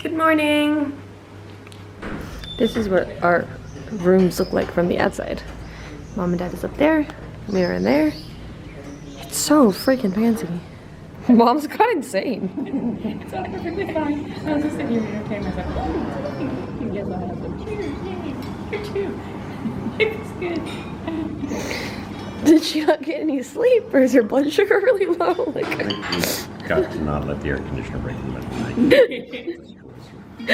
Good morning. This is what our rooms look like from the outside. Mom and Dad is up there, we are in there. It's so freaking fancy. Mom's got insane. It's all perfectly fine. I was just sitting here entertaining myself. Oh, you guys all have them. Cheers, yay. Here too. It's good. Did she not get any sleep, or is her blood sugar really low? Like, We've got to not let the air conditioner break in the middle of the night. I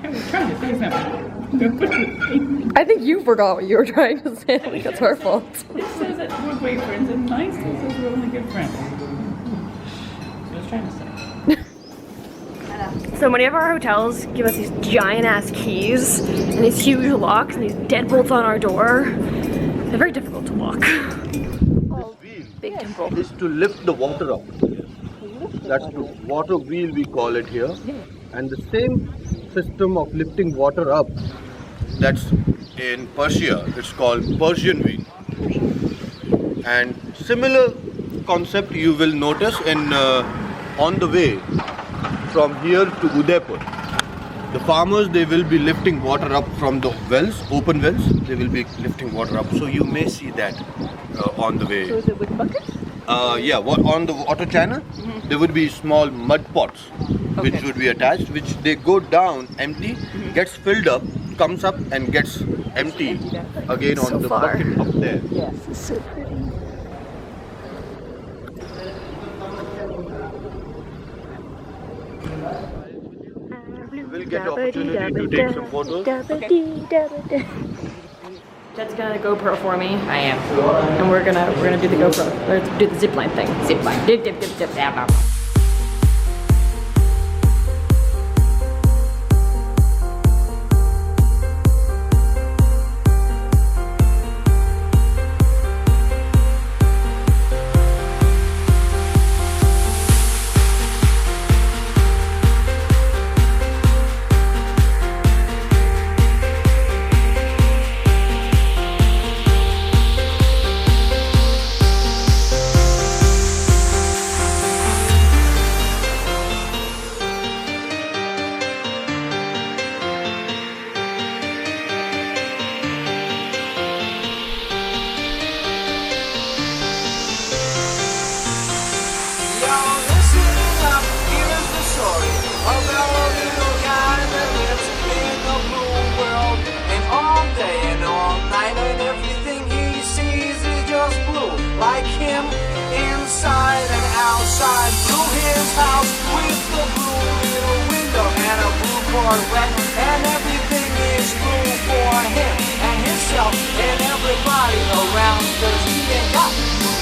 was trying to say something. I think you forgot what you were trying to say. I think that's her fault. It says that we're boyfriends, and mine still says we're only good friends. I was trying to say. So many of our hotels give us these giant ass keys and these huge locks and these deadbolts on our door. They're very difficult to lock. Big temple. Is to lift the water up. That's the water wheel we call it here. And the same system of lifting water up, that's in Persia, it's called Persian wheel. And similar concept you will notice in on the way from here to Udaipur. The farmers, they will be lifting water up from the wells, open wells. They will be lifting water up. So you may see that on the way. So is it with buckets? Yeah, on the water channel, there would be small mud pots, which would be attached, which they go down empty, gets filled up, comes up and gets empty again So on the far. bucket up there. Yes, it's so pretty. We'll get the opportunity to take some photos. Jed's gonna GoPro for me. I am. And we're gonna do the GoPro. Let's do the zip line thing. Zip line. Dip, dip, dip, dip, dab, dab. Like him, inside and outside, blew his house with the blue little window and a blue Corvette, and everything is blue for him and himself and everybody around, 'cause he ain't got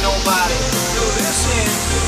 nobody to listen to.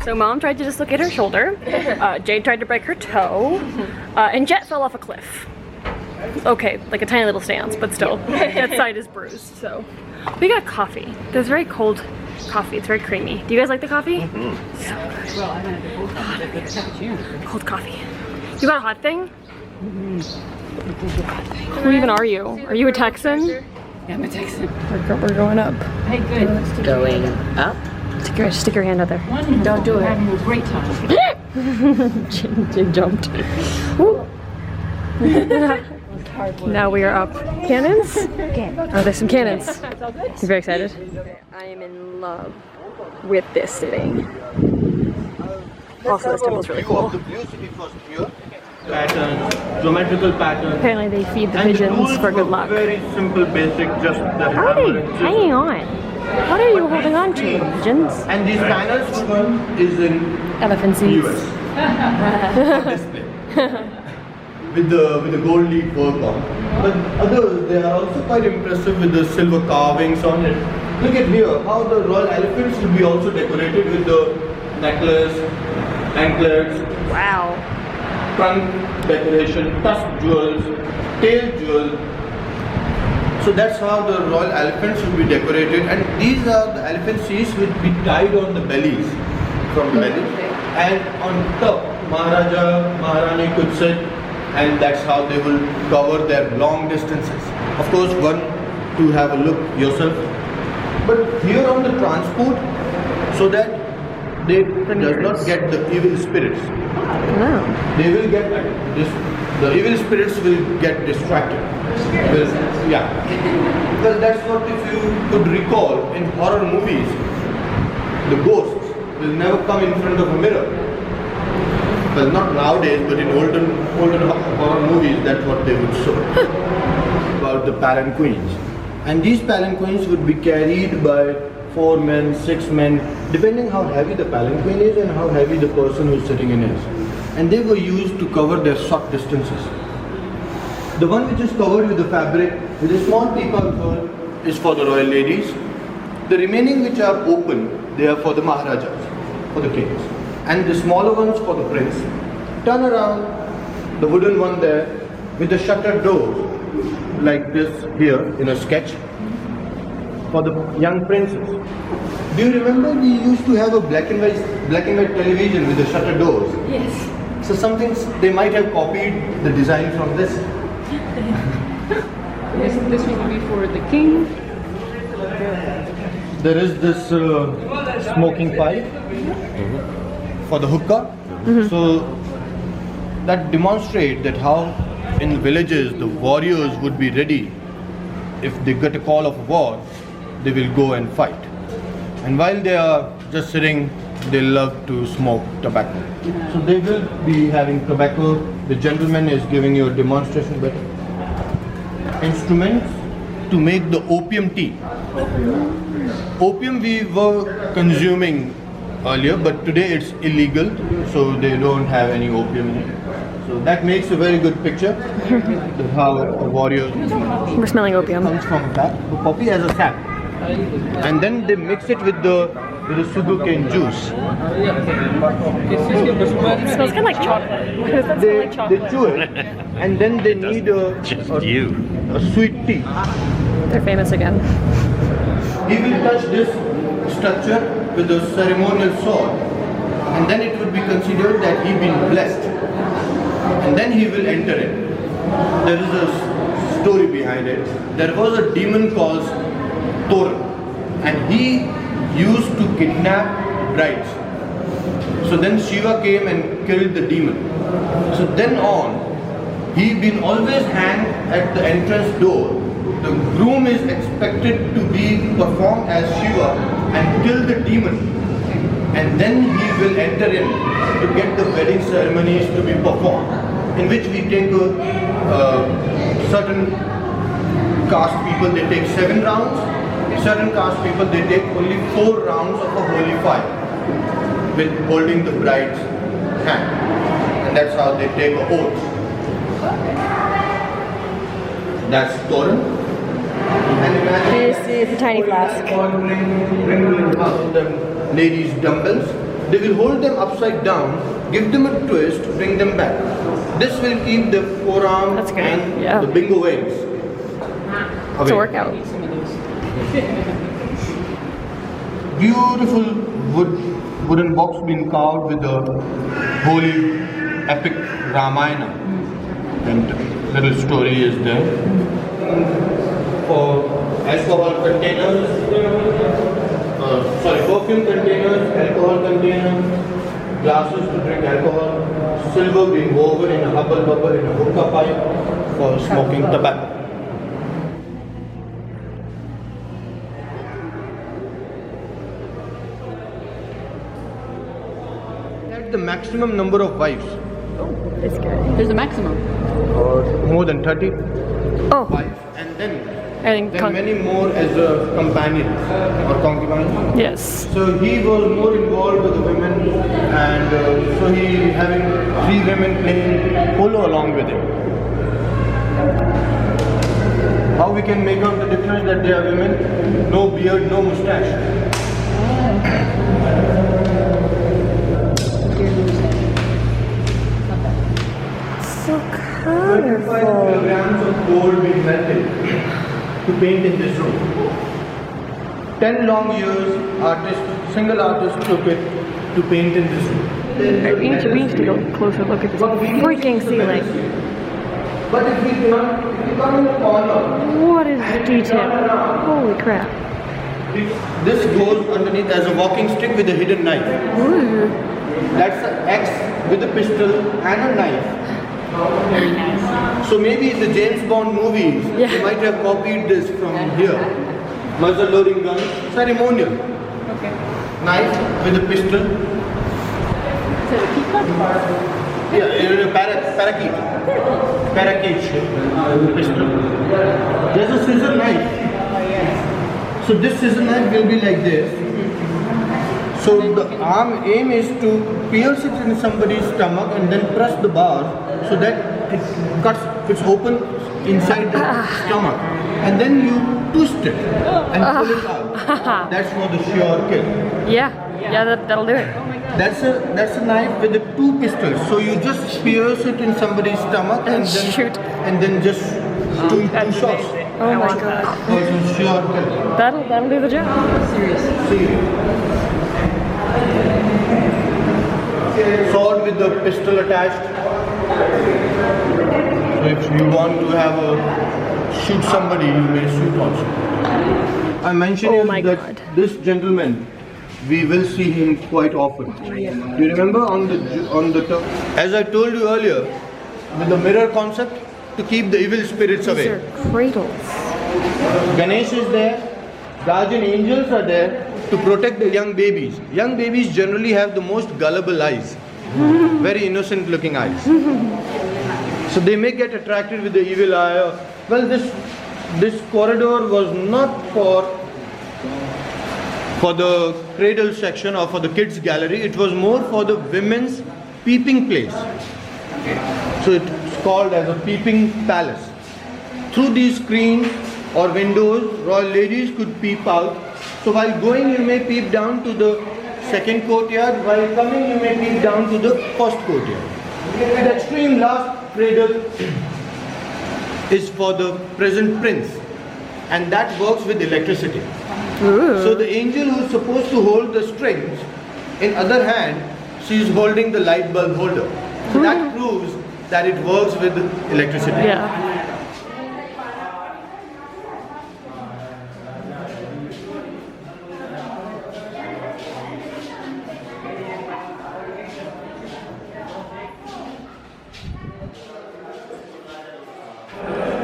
So Mom tried to dislocate her shoulder, Jade tried to break her toe, and Jet fell off a cliff. Okay, like a tiny little stance, but still, that side is bruised, so. We got coffee. There's very cold coffee, it's very creamy. Do you guys like the coffee? Mm-hmm. So good. Well, I had the cappuccino. Cold coffee. You got a hot thing? Who even are you? Are you a Texan? Yeah, I'm a Texan. We're going up. Hey, good. Going up. Stick your hand out there. Don't do it. Having a great time. Jin jumped. Woo. Now we are up. Cannons? Oh, there's some cannons. You very excited? I am in love with this thing. Also, this temple's really cool. Patterns, geometrical patterns. Apparently they feed the And the pigeons rules for good were luck. Very simple, basic, just the How are hammer they and chisel. hanging on? What are you holding on to, pigeons? And these panels, one is in Elephant seeds. US for display with the gold leaf work on. But others, they are also quite impressive with the silver carvings on it. Look at here, how the royal elephants will be also decorated with the necklace, anklets, Wow. trunk decoration, tusk jewels, tail jewels. So that's how the royal elephants will be decorated, and these are the elephant seats which be tied on the bellies from the belly, and on top Maharaja, Maharani could sit, and that's how they will cover their long distances. Of course, one to have a look yourself, but here on the transport, so that they does not get the evil spirits. Wow. They will get this. The evil spirits will get distracted. Yeah. Because that's what, if you could recall, in horror movies, the ghosts will never come in front of a mirror. Well, not nowadays, but in olden horror movies, that's what they would show about the palanquins. And these palanquins would be carried by 4 men, 6 men, depending how heavy the palanquin is and how heavy the person who's sitting in is. And they were used to cover their short distances. The one which is covered with the fabric, with a small peacock bird, is for the royal ladies. The remaining which are open, they are for the Maharajas, for the kings. And the smaller ones for the prince. Turn around, the wooden one there, with the shuttered doors, like this here in a sketch, for the young princes. Do you remember we used to have a black and white television with the shutter doors? Yes. So some things they might have copied the design from this. This will be for the king. There is this smoking pipe for the hookah. So that demonstrates that how in villages the warriors would be ready. If they get a call of war, they will go and fight. And while they are just sitting, they love to smoke tobacco. So they will be having tobacco. The gentleman is giving you a demonstration, but instruments to make the opium tea. Opium we were consuming earlier, but today it's illegal, so they don't have any opium in it. So that makes a very good picture of how a warrior We're smelling opium. comes from that. The poppy as a sap, and then they mix it with the sugarcane juice. It smells kind of like chocolate. Does that smell like They chocolate? chew it, and then they need Just a you. sweet tea. They're famous again. He will touch this structure with a ceremonial sword, and then it would be considered that he been blessed, and then he will enter it. There is a story behind it. There was a demon called Thoran, and he used to kidnap brides. So then Shiva came and killed the demon. So then on, he been always hanged at the entrance door. The groom is expected to be performed as Shiva and kill the demon, and then he will enter in to get the wedding ceremonies to be performed, in which we take certain caste people, they take 7 rounds, certain caste people, they take only 4 rounds of a holy fire with holding the bride's hand, and that's how they take an oath. That's Thoran. This is the tiny flask. Bring the ladies dumbbells. they will hold them upside down, give them a twist, bring them back. This will keep the forearm That's good, and yeah. the bingo wings It's a away. workout. Some of those. Beautiful wooden box being carved with the holy epic Ramayana. And little story is there. For alcohol containers, perfume containers, alcohol containers, glasses to drink alcohol, silver being woven in a hubble bubble in a hookah pipe for smoking tobacco. That's the maximum number of wives, It's good. There's a maximum. or more than 30 Oh, wives, and then and there are many more as companions or concubines. yes. So he was more involved with the women, and so he having 3 women playing polo along with him. How we can make out the difference that they are women? No beard, no mustache. So 25 colorful. kilograms of gold being melted to paint in this room. 10 long years, single artist took it to paint in this room. We need to go closer look at this freaking ceiling. But if we come in the corner, What is the detail? Holy crap. this goes underneath as a walking stick with a hidden knife. Ooh. That's an X with a pistol and a knife. Very nice. So maybe in the James Bond movies, Yeah. they might have copied this from here. Muzzle loading gun, ceremonial. Okay. Knife with a pistol. Is it a peacock? Yeah, parakeet. Parakeet shape. Pistol. There's a scissor knife. Oh, yes. So this scissor knife will be like this. So the aim is to pierce it in somebody's stomach and then press the bar so that it's open inside the stomach. And then you twist it and pull it out. That's for the sure kill. Yeah, that'll do it. That's a knife with the 2 pistols. So you just pierce it in somebody's stomach And then shoot. and then just two That's shots. amazing. Oh I my want that. god. For the sure kill. That'll do the job. See. Sword with the pistol attached. So if you want to shoot somebody, you may shoot also. I mentioned Oh my that God. this gentleman, we will see him quite often. Do you remember on the as I told you earlier, with the mirror concept to keep the evil spirits These away. are cradles. Ganesh is there, guardian angels are there to protect the young babies. Young babies generally have the most gullible eyes, very innocent looking eyes. So they may get attracted with the evil eye. Well, this corridor was not for the cradle section or for the kids gallery. It was more for the women's peeping place. So it's called as a peeping palace. Through these screens or windows, royal ladies could peep out. So while going, you may peep down to the second courtyard. While coming, you may peep down to the first courtyard. The extreme last cradle is for the present prince, and that works with electricity. So the angel who is supposed to hold the strings, in other hand, she is holding the light bulb holder. So that proves that it works with electricity. Yeah.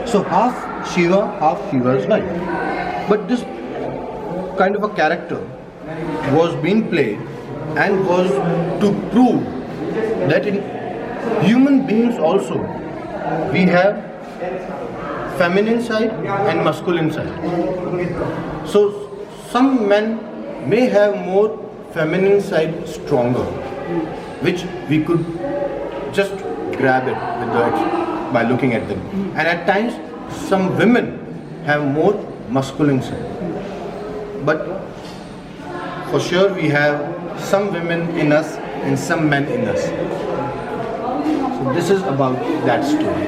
So half Shiva's wife. But this kind of a character was being played and was to prove that in human beings also we have feminine side and masculine side. So some men may have more feminine side stronger, which we could just grab it by looking at them. And at times some women have more masculine side. But for sure we have some women in us and some men in us. So this is about that story,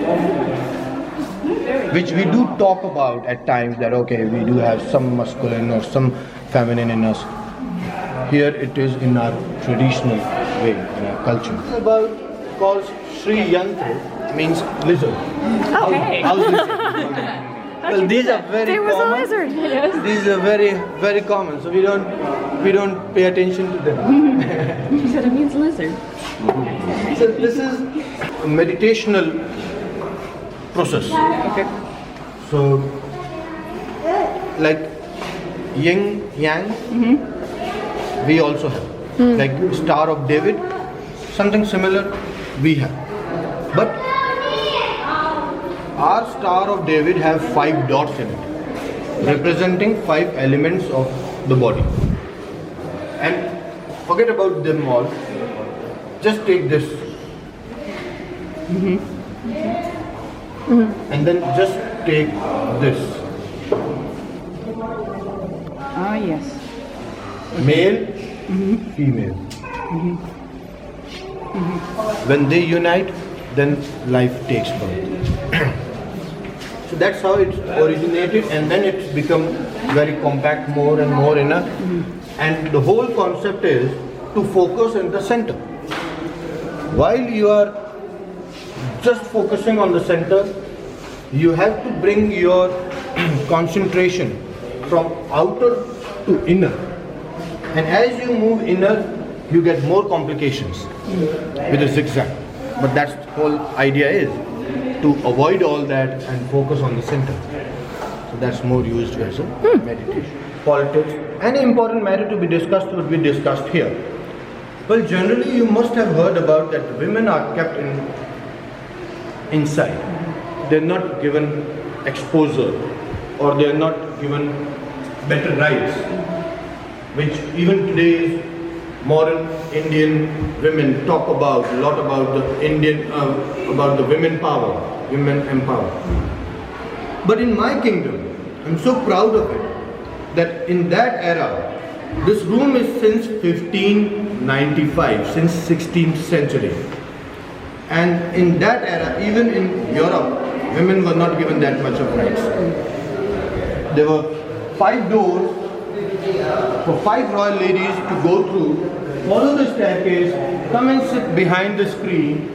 which we do talk about at times, that okay, we do have some masculine or some feminine in us. Here it is in our traditional way, in our culture. It's about called Sri Yantra, means lizard. Okay. House lizard. Well, these are very There was a common. lizard. These are very common, so we don't pay attention to them. She said it means lizard. So this is a meditational process. Okay. So like yin yang, we also have. Like Star of David, something similar we have. But our Star of David have 5 dots in it, representing 5 elements of the body. And forget about them all. Just take this. And then just take this. Ah, yes. Male, female. When they unite, then life takes birth. So that's how it originated, and then it's become very compact, more and more inner. And the whole concept is to focus in the center. While you are just focusing on the center, you have to bring your concentration from outer to inner. And as you move inner, you get more complications with a zigzag. But that's the whole idea is to avoid all that and focus on the center. So that's more used as a meditation. Politics. Any important matter to be discussed would be discussed here. Well, generally you must have heard about that women are kept inside. They're not given exposure, or they're not given better rights, which even today's modern Indian women talk about a lot about the about the women power, women empowerment. But in my kingdom, I'm so proud of it that in that era, this room is since 1595, since 16th century. And in that era, even in Europe, women were not given that much of rights. There were 5 doors for 5 royal ladies to go through, follow the staircase, come and sit behind the screen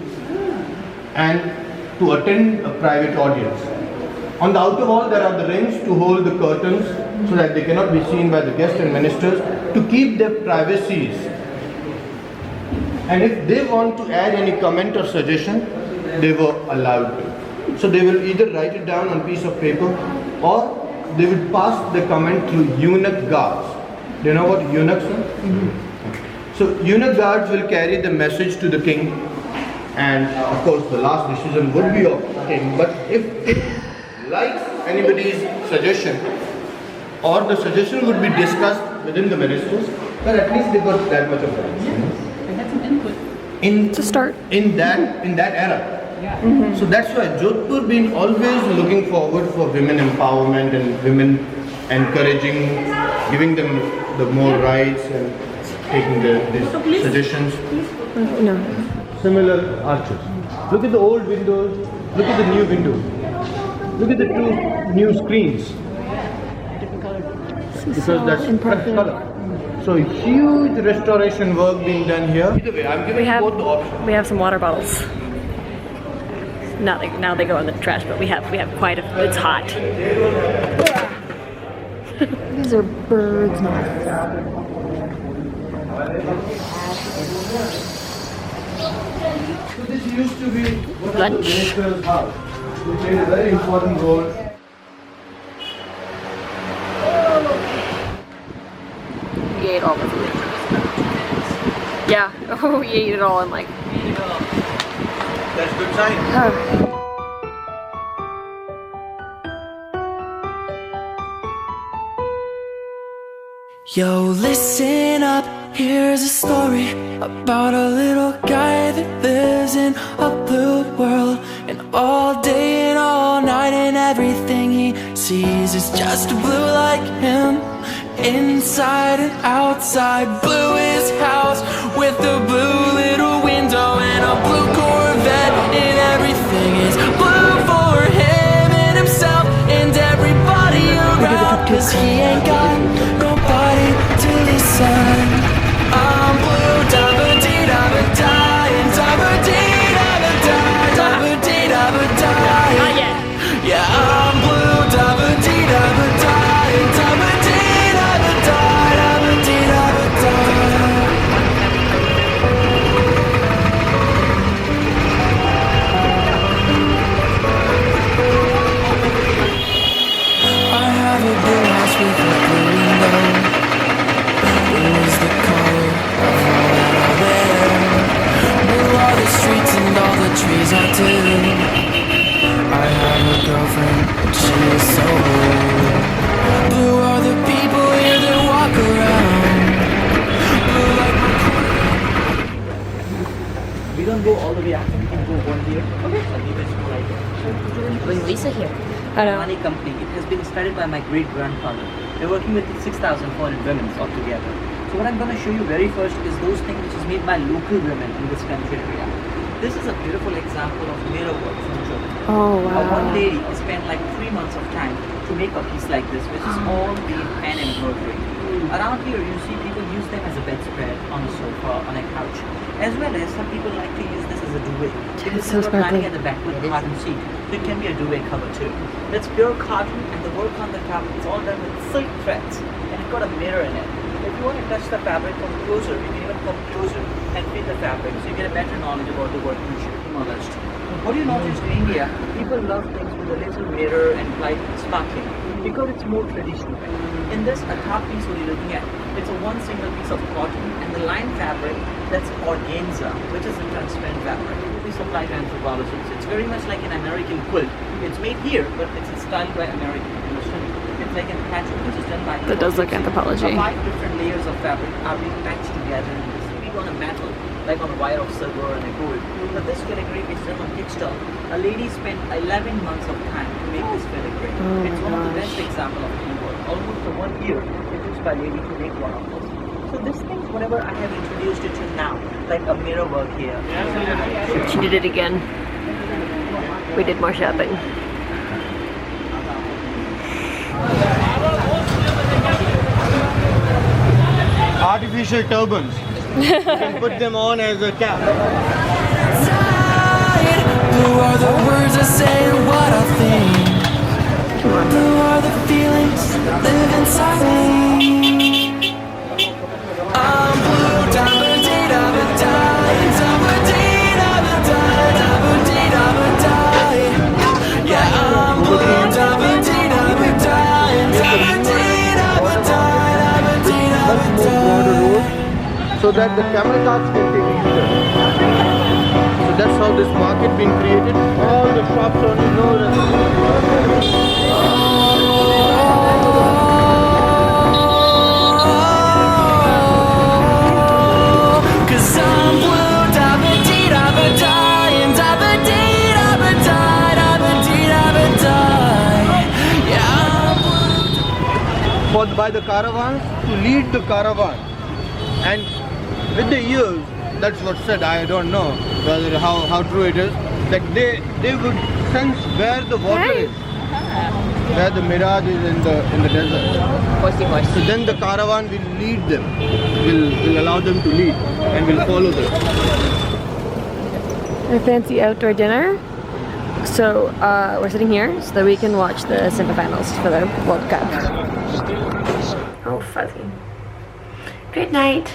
and to attend a private audience. On the outer wall there are the rings to hold the curtains so that they cannot be seen by the guests and ministers, to keep their privacies. And if they want to add any comment or suggestion, they were allowed to. So they will either write it down on a piece of paper, or they would pass the comment through eunuch guards. Do you know what eunuchs are? So eunuch guards will carry the message to the king, and of course the last decision would be of the king. But if it likes anybody's suggestion, or the suggestion would be discussed within the ministers, well, at least they got that much of rights. I had some input. To start. In that era. Yeah. So that's why Jodhpur been always looking forward for women empowerment and women encouraging, giving them the more rights and taking the suggestions. No. Similar arches. Look at the old windows, look at the new windows. Look at the 2 new screens. Different color. Because that's fresh color. So huge restoration work being done here. Either way, I'm giving both the options. We have some water bottles. Now they go in the trash, but we have quite a. It's hot. These are birds' nests. So this used to be one of the Lunch. minister's house. It played a very important role. We ate all the food. Yeah. Oh, we ate it all in like. That's a good sign. Yo, listen up, here's a story about a little guy that lives in a blue world. And all day and all night and everything he sees is just blue like him. Inside and outside, blue is house. got nobody to listen. I'm blue, da-ba-dee-da-ba-die, and da-ba-dee-da-ba-die, da-ba-dee-da-ba-die. Not yet. Yeah, I'm blue, da-ba-dee-da-ba-die, and da-ba-dee-da-ba-die, da-ba-dee-da-ba-die. I have a blue house with a blue window. Blue is the color of all that I wear. Blue are the streets and all the trees are too. I have a girlfriend, and she is so blue. Blue are the people here that walk around. Blue like my We don't go all the way out. We can go 1 year. Okay. I'll leave it right there. Bring Lisa here. I know. Money company. It has been started by my great grandfather. They're working with 6,400 women altogether. So what I'm going to show you very first is those things which is made by local women in this country area. This is a beautiful example of mirror work from Jodhpur. Oh wow. One lady spent like 3 months of time to make a piece like this, which is all made hand embroidery. Around here, you see people use them as a bedspread, on a sofa, on a couch, as well as some people like to use this as a duvet. Because so it's got lining sparkly. at the back with a cotton seat, so it can be a duvet cover too. That's pure cotton, and the work on the top is all done with silk threads, and it's got a mirror in it. If you want to touch the fabric from closer, you can even come closer and feel the fabric, so you get a better knowledge about the workmanship. What do you notice in India? People love things with a little mirror and light sparkling because it's more traditional. In this, a top piece what you're looking at, it's a one single piece of cotton, and the line fabric, that's organza, which is a transparent fabric. We supply to anthropologists. It's very much like an American quilt. It's made here, but it's styled by American. It's like a patchwork which is done by That does look anthropology. 5 different layers of fabric are being patched together in this. We on a metal, like on a wire of silver and a gold. But this filigree is done on textile. A lady spent 11 months of time to make this filigree. Oh It's my one of the gosh. best examples of handwork. Almost for 1 year, it took by a lady to make one of this. So this thing, whatever I have introduced it to now, like a mirror work here. She did it again. We did more shopping. Artificial turbans. You can put them on as a cap. Blue are the words I say and what I think. Blue are the feelings that live inside me. I'm blue, da-ba-dee-da-ba-die, da-ba-dee-da-ba-die, da-ba-dee-da-ba-die. Yeah, I'm blue, da-ba-dee-da-ba-die, da-ba-dee-da-ba-die, da-ba-dee-da-ba-die. So that the camel carts can take easier. So that's how this market been created. All the shops on the road and Cause I'm blue, da-ba-dee-da-ba-die, and da-ba-dee-da-ba-die, da-ba-dee-da-ba-die. Yeah, I'm blue. by the caravans to lead the caravan. And with the years, that's what's said, I don't know whether how true it is, that they would sense where the water is, where the mirage is in the desert. So then the caravan will lead them, will allow them to lead and will follow them. Our fancy outdoor dinner. So we're sitting here so that we can watch the semifinals for the World Cup. Oh, fuzzy. Good night.